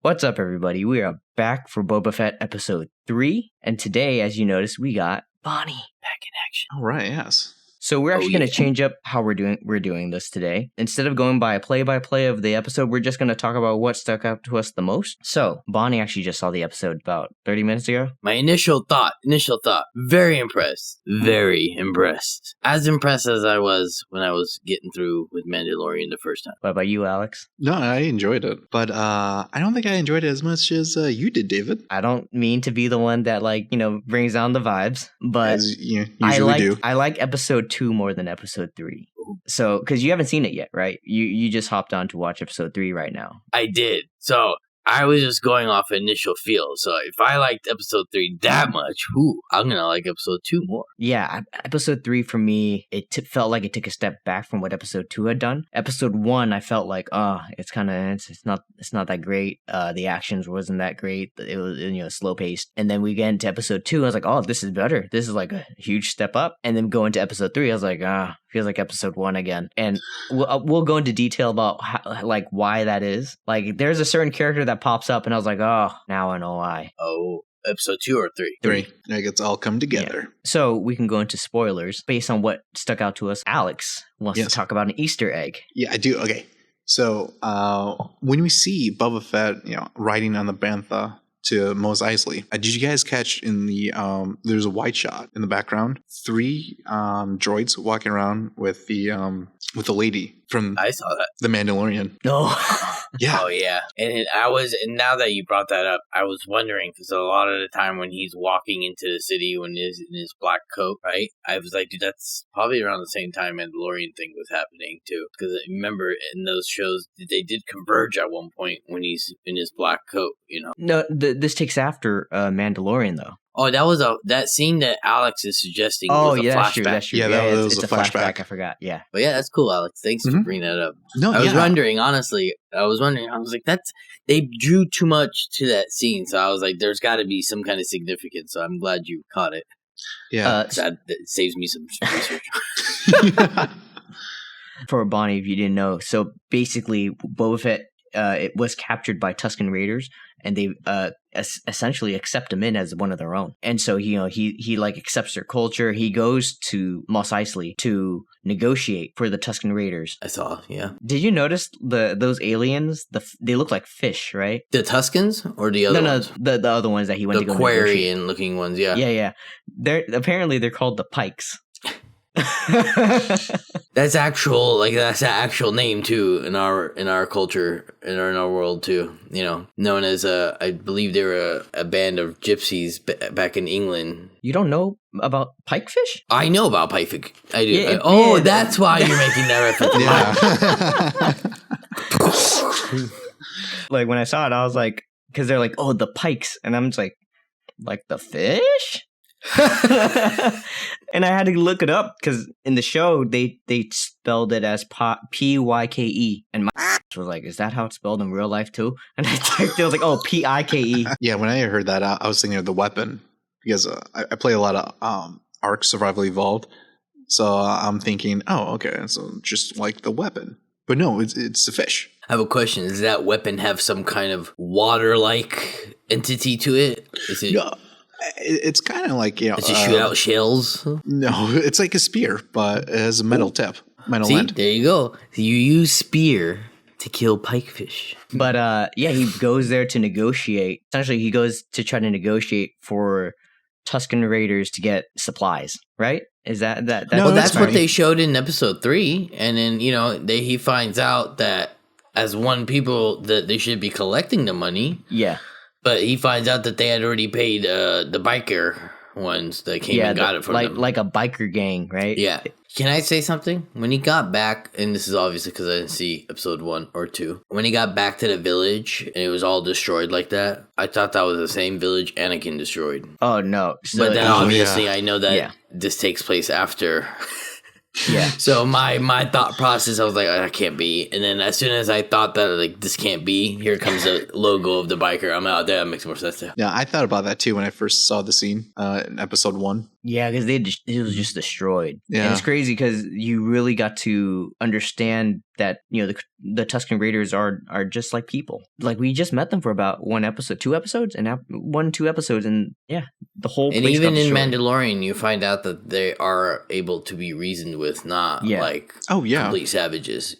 What's up, everybody? We are back for Boba Fett episode 3, and today, as you noticed, we got Bonnie back in action. All right, yes. So we're actually going to change up how we're doing this today. Instead of going by a play-by-play of the episode, we're just going to talk about what stuck out to us the most. So, Bonnie actually just saw the episode about 30 minutes ago. My initial thought, very impressed. As impressed as I was when I was getting through with Mandalorian the first time. What about you, Alex? No, I enjoyed it. But I don't think I enjoyed it as much as you did, David. I don't mean to be the one that, brings down the vibes, but as you usually do. I like episode 2 more than episode 3. So, because you haven't seen it yet, right? You just hopped on to watch episode 3 right now. I did. So I was just going off initial feel. So if I liked episode 3 that much, I'm going to like episode 2 more. Yeah, episode 3 for me, it felt like it took a step back from what episode 2 had done. Episode 1, I felt like, it's not that great. The actions wasn't that great. It was slow paced. And then we get into episode 2, I was like, oh, this is better. This is like a huge step up. And then go into episode 3, I was like, feels like episode 1 again. And we'll go into detail about why that is. Like, there's a certain character that pops up, and I was like, oh, now I know why. Oh, episode 2 or 3? 3. Like, it's all come together. Yeah. So we can go into spoilers based on what stuck out to us. Alex wants to talk about an Easter egg. Yeah, I do. Okay. So when we see Boba Fett, riding on the Bantha to Mos Eisley, did you guys catch in the there's a wide shot in the background, 3 droids walking around with the lady from I saw that. The Mandalorian. No. Yeah. Oh yeah. And now that you brought that up, I was wondering, because a lot of the time when he's walking into the city when he's in his black coat, right? I was like, dude, that's probably around the same time Mandalorian thing was happening too. Because I remember in those shows, they did converge at one point when he's in his black coat, No, this takes after Mandalorian though. Oh, that was that scene that Alex is suggesting. Was a flashback. That's true. Yeah, that was a flashback. I forgot. Yeah. But yeah, that's cool, Alex. Thanks for bringing that up. No, I was wondering, honestly. I was like, they drew too much to that scene, so I was like, there's got to be some kind of significance. So I'm glad you caught it. Yeah, that saves me some research. For Bonnie, if you didn't know, so basically, Boba Fett it was captured by Tusken Raiders, and they essentially accept him in as one of their own. And so he accepts their culture. He goes to Mos Eisley to negotiate for the Tusken Raiders. I saw, yeah. Did you notice those aliens? They look like fish, right? The Tuskens or the other ones? No, the other ones that he went to go negotiate. The Aquarian looking ones, yeah. Yeah. They're called the Pikes. That's an actual name too in our culture, in our world too, known as I believe they were a band of gypsies back in England. You don't know about pikefish? I know about pikefish. I do. That's why you're making that reference. Yeah. Like when I saw it, I was like, because they're like, oh, the pikes, and I'm just like the fish. And I had to look it up because in the show they spelled it as Pyke, and my was like, is that how it's spelled in real life too? And I typed it, I was like, oh, Pike. Yeah, when I heard that, I was thinking of the weapon because I play a lot of Ark Survival Evolved, so I'm thinking, oh, okay, so just like the weapon, but no, it's the fish. I have a question. Does that weapon have some kind of water-like entity to it? Is it? Yeah. It's kind of like, Does it shoot out shells? No, it's like a spear, but it has a metal tip, metal end. There you go. You use spear to kill pikefish. But he goes there to negotiate. Essentially, he goes to try to negotiate for Tusken Raiders to get supplies, right? Is that? No, that's what they showed in episode 3, and then he finds out that as one people that they should be collecting the money. Yeah. But he finds out that they had already paid the biker ones that came and got it from them. Like a biker gang, right? Yeah. Can I say something? When he got back, and this is obviously because I didn't see episode 1 or 2, when he got back to the village and it was all destroyed like that, I thought that was the same village Anakin destroyed. Oh, no. So, but then obviously I know that this takes place after... Yeah. So my thought process, I was like, that can't be. And then as soon as I thought that this can't be, here comes the logo of the biker. I'm out there. That makes more sense too. Yeah, I thought about that too when I first saw the scene in episode 1. Yeah, because it was just destroyed. Yeah. And it's crazy because you really got to understand that, the Tusken Raiders are just like people. Like, we just met them for about 2 episodes, and now 2 episodes, and yeah, the whole place And even got in destroyed. Mandalorian, you find out that they are able to be reasoned with, not like complete savages,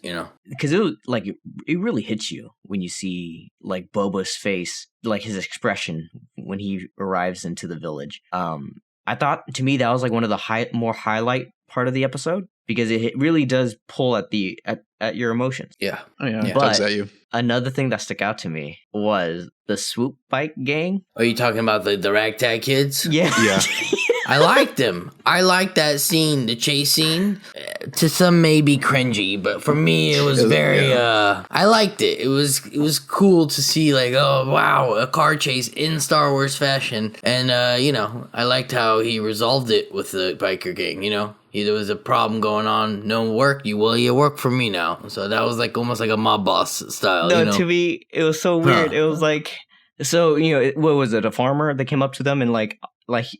Because it was like it really hits you when you see like Boba's face, like his expression when he arrives into the village. I thought, to me, that was like one of the more highlight part of the episode, because it really does pull at your emotions. Yeah. Oh yeah, it But tugs at you. another thing that stuck out to me was the swoop bike gang. Are you talking about the ragtag kids? Yeah. I liked them. I liked that scene, the chase scene. To some may be cringy, but for me it was very I liked it. It was cool to see, like, oh wow, a car chase in Star Wars fashion. And I liked how he resolved it with the biker gang, There was a problem going on, no work, you work for me now. So that was like almost like a mob boss style. No, to me it was so weird. It was like, so what was it, a farmer that came up to them and like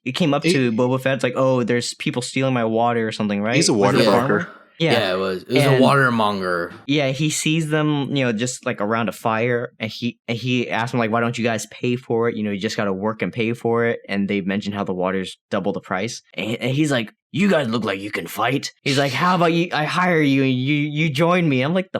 it came up to Boba Fett. It's like, oh, there's people stealing my water or something, right? He's a water broker. Yeah, it was a watermonger. Yeah, he sees them, just like around a fire, and he asks them, like, why don't you guys pay for it? You just got to work and pay for it. And they mention how the water's double the price, and he's like, you guys look like you can fight. He's like, how about I hire you and you join me? I'm like,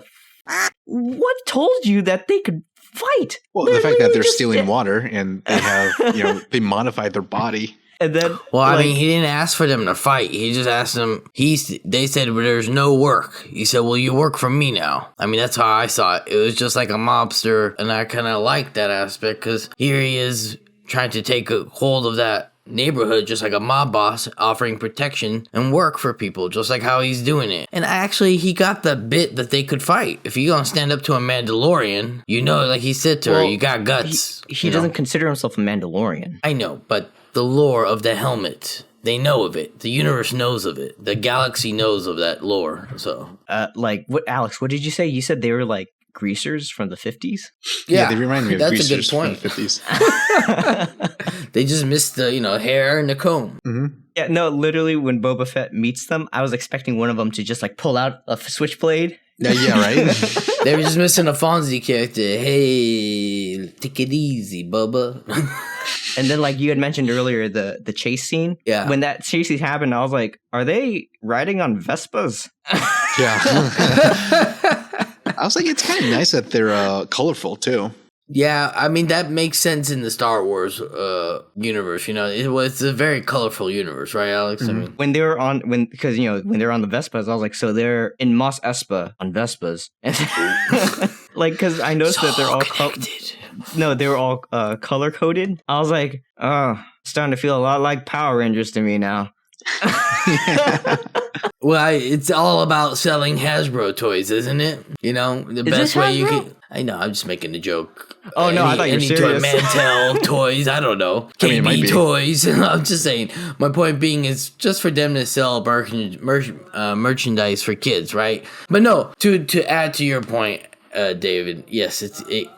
what told you that they could fight? Well, the fact that they're stealing water and they have, they modified their body. And then, I mean, he didn't ask for them to fight. He just asked them. They said, well, there's no work. He said, well, you work for me now. I mean, that's how I saw it. It was just like a mobster, and I kind of liked that aspect, because here he is trying to take a hold of that neighborhood, just like a mob boss, offering protection and work for people, just like how he's doing it. And actually, he got the bit that they could fight. If you're gonna stand up to a Mandalorian, like he said to her, you got guts. He doesn't consider himself a Mandalorian. I know, but the lore of the helmet, they know of it. The universe knows of it. The galaxy knows of that lore. So, what, Alex? What did you say? You said they were like greasers from the 50s? Yeah, they remind me of that's greasers a good point. from the 50s. They just missed the hair and the comb. Mm-hmm. Yeah, no, literally when Boba Fett meets them, I was expecting one of them to just like pull out a switchblade. Yeah, right? They were just missing a Fonzie character. Hey, take it easy, Boba. And then, like you had mentioned earlier, the chase scene. Yeah. When that chase scene happened, I was like, are they riding on Vespas? Yeah. I was like, it's kind of nice that they're colorful too. Yeah, I mean, that makes sense in the Star Wars universe. It's a very colorful universe, right, Alex? Mm-hmm. I mean, when they're on when they're on the Vespas, I was like, so they're in Mos Espa on Vespas, like, because I noticed that they're all they were all color coded. I was like, oh, starting to feel a lot like Power Rangers to me now. Well, it's all about selling Hasbro toys, isn't it? The best way you can. I know, I'm just making a joke. Oh, no, I thought you were serious. Mantel toys, I don't know. KB toys. I'm just saying. My point being is just for them to sell merchandise for kids, right? But no, to add to your point, David, yes, it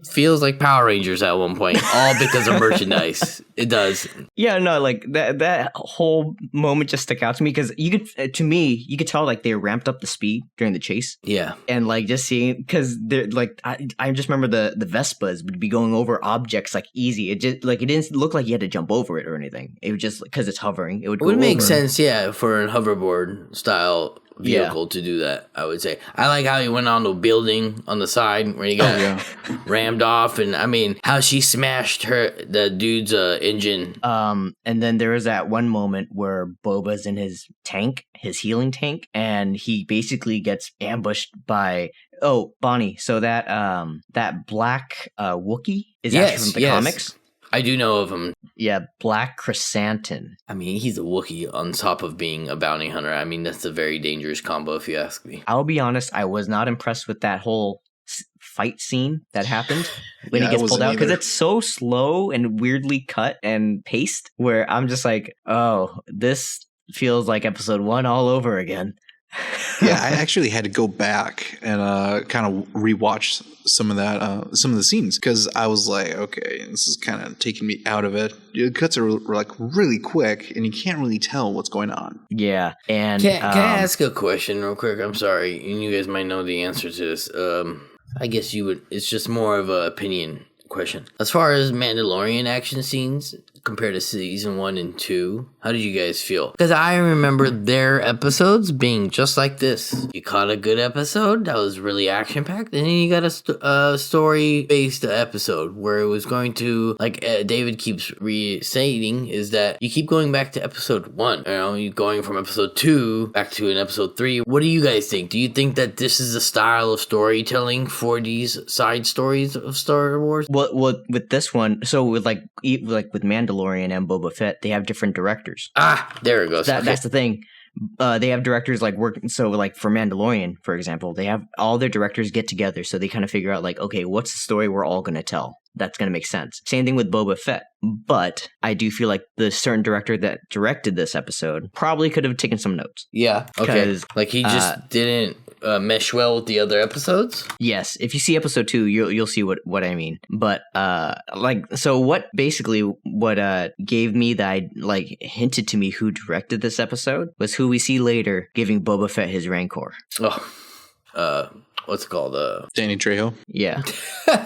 feels like Power Rangers at one point, all because of merchandise. It does. Yeah, no, like that whole moment just stuck out to me, because you could tell like they ramped up the speed during the chase. Yeah, and like just seeing, because they're like, I just remember the Vespas would be going over objects like easy. It just like, it didn't look like you had to jump over it or anything. It was just because it's hovering. It would make sense, yeah, for a hoverboard style vehicle to do that, I would say. I like how he went on the building on the side where he got rammed off, and I mean how she smashed the dude's engine. And then there was that one moment where Boba's in his tank, his healing tank, and he basically gets ambushed by Bonnie. So that black Wookiee is actually from the comics. I do know of him. Yeah, Black Chrysanthemum. I mean, he's a Wookiee on top of being a bounty hunter. I mean, that's a very dangerous combo, if you ask me. I'll be honest, I was not impressed with that whole fight scene that happened when he gets pulled out, because it's so slow and weirdly cut and paced, where I'm just like, oh, this feels like episode 1 all over again. Yeah, I actually had to go back and kind of rewatch some of the scenes because I was like, okay, this is kind of taking me out of it. The cuts are like really quick, and you can't really tell what's going on. Yeah, and Can I ask a question real quick? I'm sorry, and you guys might know the answer to this. I guess you would. It's just more of an opinion question. As far as Mandalorian action scenes compared to season 1 and 2, how did you guys feel? Because I remember their episodes being just like this. You caught a good episode that was really action packed, and then you got a story based episode where it was going to, like David keeps restating, is that you keep going back to episode 1. You know, you're going from episode 2 back to an episode 3. What do you guys think? Do you think that this is the style of storytelling for these side stories of Star Wars? Well, with this one, so with like with Mandalorian and Boba Fett, they have different directors. There it goes. That's the thing. They have directors like working. So like for Mandalorian, for example, they have all their directors get together, so they kind of figure out like, okay, what's the story we're all going to tell? That's going to make sense. Same thing with Boba Fett. But I do feel like the certain director that directed this episode probably could have taken some notes. Yeah. Okay. Like he just didn't mesh well with the other episodes. Yes. If you see episode 2, you'll see what I mean. But so what gave me that, like, hinted to me who directed this episode was who we see later giving Boba Fett his Rancor. What's it called? Danny Trejo. Yeah.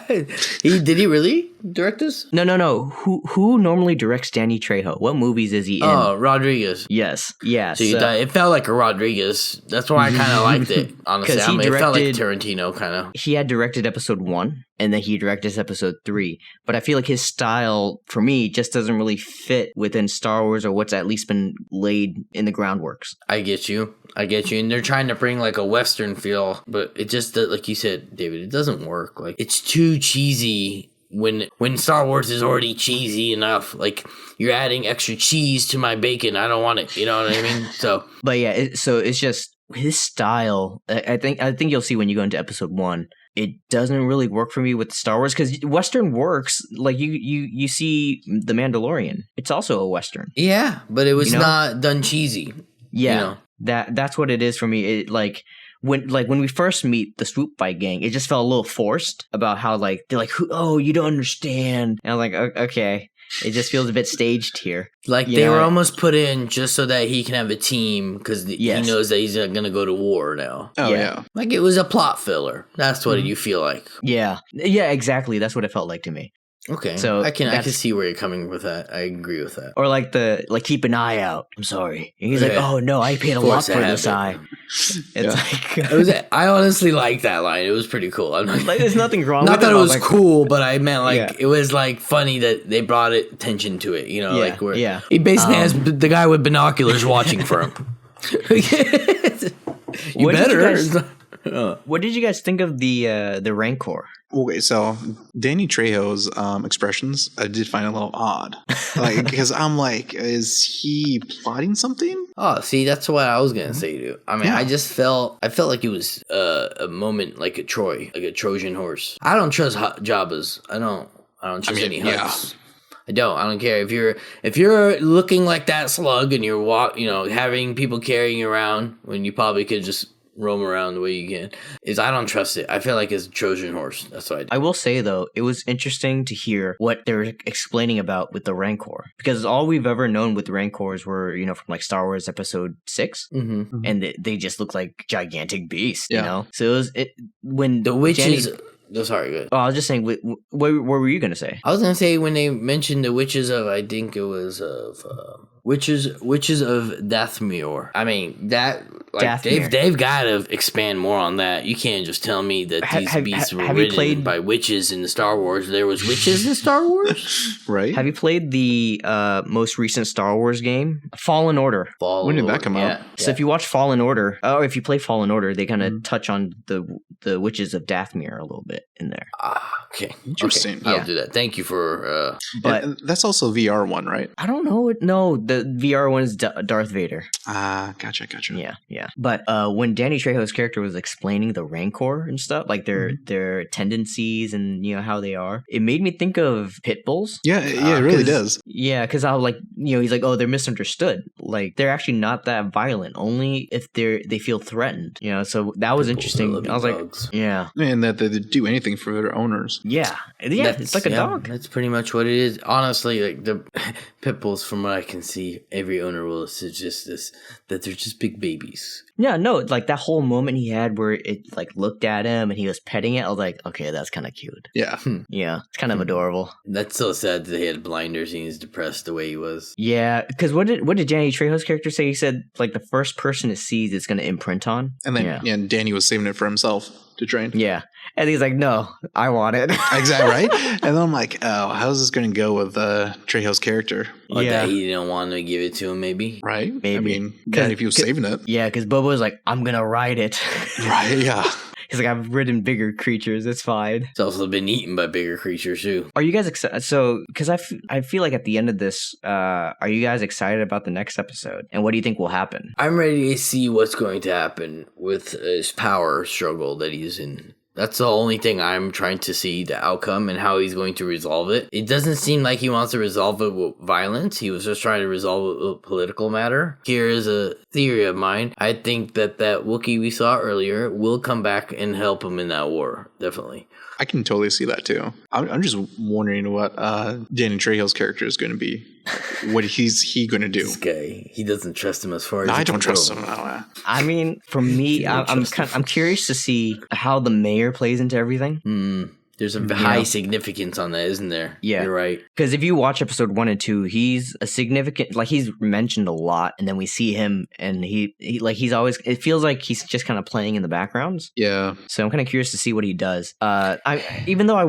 Did he really direct this? No. Who normally directs Danny Trejo? What movies is he in? Oh, Rodriguez. Yes. Yeah. So it felt like a Rodriguez. That's why I kind of liked it. Honestly, it felt like Tarantino kind of. He had directed episode 1, and then he directed episode 3. But I feel like his style, for me, just doesn't really fit within Star Wars or what's at least been laid in the groundworks. I get you. And they're trying to bring like a Western feel, but it just, like you said, David, it doesn't work. Like, it's too cheesy when Star Wars is already cheesy enough. Like, you're adding extra cheese to my bacon. I don't want it. You know what I mean? So, but yeah, so it's just his style. I think you'll see when you go into episode 1. It doesn't really work for me with Star Wars because Western works. Like you see The Mandalorian. It's also a Western. Yeah, but it was not done cheesy. Yeah, you know? that's what it is for me. It when we first meet the Swoop Fight gang, it just felt a little forced about how like they're like, oh, you don't understand. And I'm like, okay. It just feels a bit staged here. Like they were almost put in just so that he can have a team because he knows that he's going to go to war now. Oh, yeah. Like it was a plot filler. That's what you feel like. Yeah. Yeah, exactly. That's what it felt like to me. Okay. So I can see where you're coming with that. I agree with that. Or like keep an eye out. I'm sorry. And he's like, oh no, I paid a lot for this eye. It's like I honestly like that line. It was pretty cool. I'm like there's nothing wrong not with that it. It was cool, but I meant like it was like funny that they brought attention to it, you know, like where he basically has the guy with binoculars watching for him. What did you guys think of the Rancor? Okay, so Danny Trejo's expressions I did find a little odd, like because I'm like, is he plotting something? Oh, see, that's what I was gonna say, dude. I mean, I felt like it was a moment like a Trojan horse. I don't trust Jabba's. I don't trust any Hutts. I don't care if you're looking like that slug and you're having people carrying you around when you probably could just roam around the way you can. I don't trust it. I feel like it's a Trojan horse. That's what I do. I will say though, it was interesting to hear what they were explaining about with the Rancor, because all we've ever known with Rancors were from like Star Wars Episode 6, and they just look like gigantic beasts. You know, so when the witches. Sorry, good. Oh, I was just saying, what were you going to say? I was going to say when they mentioned the witches of, I think it was of witches of Dathomir. I mean, that like they've got to expand more on that. You can't just tell me that these beasts were ridden by witches in the Star Wars. There was witches in Star Wars? Right. Have you played the most recent Star Wars game, Fallen Order? When did that come out? So if you watch Fallen Order, or if you play Fallen Order, they kind of touch on the witches of Dathomir a little bit in there. Okay. Interesting. Okay. I'll do that. Thank you for... But that's also VR one, right? I don't know. No, The VR one is Darth Vader. Gotcha. Yeah. But when Danny Trejo's character was explaining the Rancor and stuff, like their tendencies and how they are, it made me think of pit bulls. Yeah, it really does. Yeah, because I like he's like, oh, they're misunderstood. Like they're actually not that violent. Only if they feel threatened. So that was interesting. I was dogs. like, yeah, and that they do anything for their owners. Yeah, it's like a dog. That's pretty much what it is. Honestly, like the pit bulls, from what I can see, every owner will suggest this, that they're just big babies. Yeah, no, like that whole moment he had where it like looked at him and he was petting it. I was like, okay, that's kind of cute. Yeah. Yeah, it's kind of adorable. That's so sad that he had blinders and he's depressed the way he was. Yeah, because what did Danny Trejo's character say? He said like the first person to see it's going to imprint on. And then and Danny was saving it for himself to train. Yeah. And he's like, no, I want it. Exactly, right? And then I'm like, oh, how's this going to go with Trejo's character? Or that he didn't want to give it to him, maybe? Right? Maybe. I mean, if he was saving it. Yeah, because Boba was like, I'm going to ride it. Right, yeah. He's like, I've ridden bigger creatures. It's fine. It's also been eaten by bigger creatures, too. Are you guys excited? So, because I feel like at the end of this, are you guys excited about the next episode? And what do you think will happen? I'm ready to see what's going to happen with his power struggle that he's in. That's the only thing I'm trying to see, the outcome and how he's going to resolve it. It doesn't seem like he wants to resolve it with violence. He was just trying to resolve it with a political matter. Here is a theory of mine. I think that Wookiee we saw earlier will come back and help him in that war. Definitely. I can totally see that too. I'm just wondering what Danny Trejo's character is going to be. What he going to do? This guy, he doesn't trust him as far as I don't can trust go. him. I mean, for me, I'm curious to see how the mayor plays into everything. There's a high significance on that, isn't there? Yeah. You're right. Because if you watch episode 1 and 2, he's a significant, like he's mentioned a lot, and then we see him, and he's always, it feels like he's just kind of playing in the backgrounds. Yeah. So I'm kind of curious to see what he does. Even though I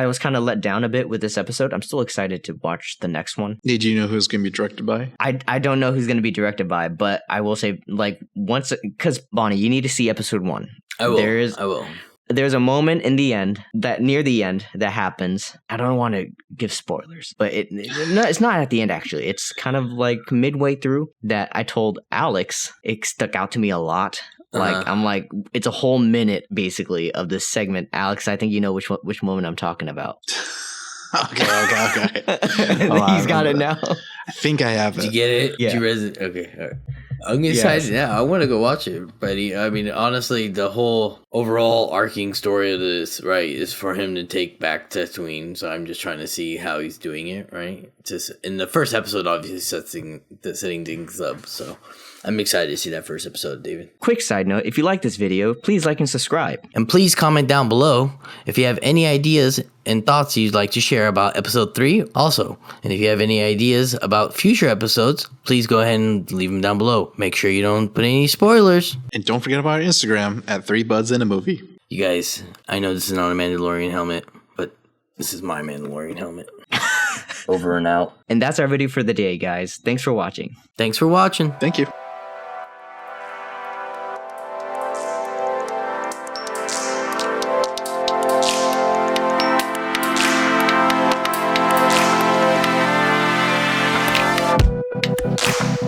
was kind of let down a bit with this episode, I'm still excited to watch the next one. Did you know who's going to be directed by? I don't know who's going to be directed by, but I will say, like, because Bonnie, you need to see episode 1. I will. There's a moment near the end that happens. I don't want to give spoilers, but it's not at the end, actually. It's kind of like midway through that I told Alex. It stuck out to me a lot. Like, I'm like, it's a whole minute, basically, of this segment. Alex, I think you know which moment I'm talking about. Okay. He's got it now. I think I have it. Did you get it? Yeah. Did you okay. All right. I'm excited now. I want to go watch it, buddy. I mean, honestly, the whole overall arcing story of this, right, is for him to take back Tatooine. So I'm just trying to see how he's doing it, right? Just in the first episode, obviously setting things up. So I'm excited to see that first episode, David. Quick side note, if you like this video, please like and subscribe. And please comment down below if you have any ideas and thoughts you'd like to share about episode 3 also. And if you have any ideas about future episodes, please go ahead and leave them down below. Make sure you don't put any spoilers. And don't forget about our Instagram at 3BudsInAMovie. You guys, I know this is not a Mandalorian helmet, but this is my Mandalorian helmet. Over and out. And that's our video for the day, guys. Thanks for watching. Thanks for watching. Thank you.